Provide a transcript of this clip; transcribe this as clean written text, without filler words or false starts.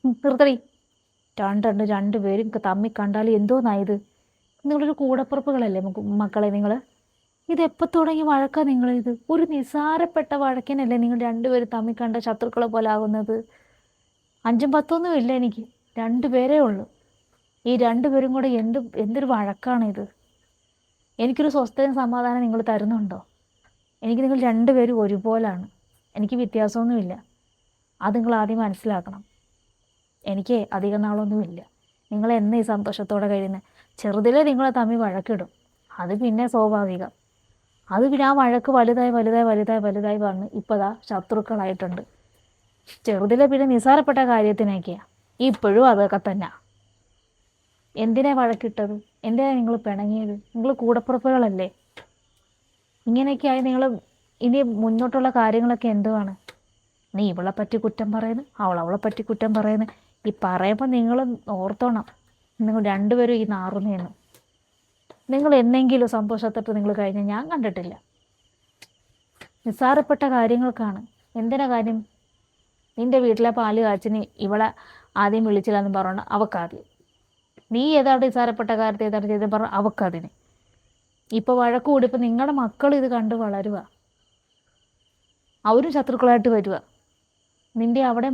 നിർത്തടി. രണ്ടുപേരും തമ്മി കണ്ടാൽ എന്തോന്നായത്? നിങ്ങളൊരു കൂടപ്പുറപ്പുകളല്ലേ മക്കളെ നിങ്ങൾ? ഇതെപ്പോൾ തുടങ്ങി വഴക്കാ നിങ്ങളിത്? ഒരു നിസ്സാരപ്പെട്ട വഴക്കിനല്ലേ നിങ്ങൾ രണ്ടുപേരും തമ്മിൽ കണ്ട ശത്രുക്കളെ പോലെ ആകുന്നത്? 5ഉം 10ഒന്നും ഇല്ല എനിക്ക്, രണ്ടുപേരേ ഉള്ളൂ. ഈ രണ്ടുപേരും കൂടെ എന്തൊരു വഴക്കാണ് ഇത്? എനിക്കൊരു സ്വസ്ഥതയും സമാധാനം നിങ്ങൾ തരുന്നുണ്ടോ? എനിക്ക് നിങ്ങൾ രണ്ടുപേരും ഒരുപോലാണ്, എനിക്ക് വ്യത്യാസമൊന്നുമില്ല. അത് നിങ്ങൾ ആദ്യം മനസ്സിലാക്കണം. എനിക്ക് അധികം നാളൊന്നുമില്ല. നിങ്ങൾ എന്നീ സന്തോഷത്തോടെ കഴിയുന്നത്? ചെറുതിലെ നിങ്ങളെ തമ്മിൽ വഴക്കിടും, അത് പിന്നെ സ്വാഭാവികം. അത് പിന്നെ ആ വഴക്ക് വലുതായി വലുതായി വലുതായി വലുതായി വന്ന് ഇപ്പോഴാ ശത്രുക്കളായിട്ടുണ്ട്. ചെറുതിലെ പിന്നെ നിസ്സാരപ്പെട്ട കാര്യത്തിനൊക്കെയാണ്, ഇപ്പോഴും അതൊക്കെ തന്നെ. എന്തിനാ വഴക്കിട്ടത്? എന്തിനാ നിങ്ങൾ പിണങ്ങിയത്? നിങ്ങൾ കൂടപ്പുറപ്പുകളല്ലേ? ഇങ്ങനെയൊക്കെയായി നിങ്ങൾ ഇനി മുന്നോട്ടുള്ള കാര്യങ്ങളൊക്കെ എന്തുവാണ്? നീ ഇവളെ പറ്റി കുറ്റം പറയുന്നു, അവളെ പറ്റി കുറ്റം പറയുന്നു. ഈ പറയുമ്പോൾ നിങ്ങൾ ഓർത്തോണം, നിങ്ങൾ രണ്ടുപേരും ഈ നാറുന്നേന്ന്. നിങ്ങൾ എന്നെങ്കിലും സന്തോഷത്തോട്ട് നിങ്ങൾ കഴിഞ്ഞ് ഞാൻ കണ്ടിട്ടില്ല. നിസ്സാരപ്പെട്ട കാര്യങ്ങൾക്കാണ്. എന്തിനാ കാര്യം? നിന്റെ വീട്ടിലെ പാല് കാച്ചിന് ഇവളെ ആദ്യം വിളിച്ചില്ലെന്ന് പറഞ്ഞാൽ അവക്കാദ്യം. നീ ഏതാണ് നിസ്സാരപ്പെട്ട കാര്യത്തെ ഏതാണ് ചെയ്തെന്ന് പറഞ്ഞാൽ അവക്കതിന്. ഇപ്പോൾ വഴക്ക് കൂടി. ഇപ്പം നിങ്ങളുടെ മക്കൾ ഇത് കണ്ട് വളരുക, അവരും ശത്രുക്കളായിട്ട് വരിക. നിന്റെ അവിടെ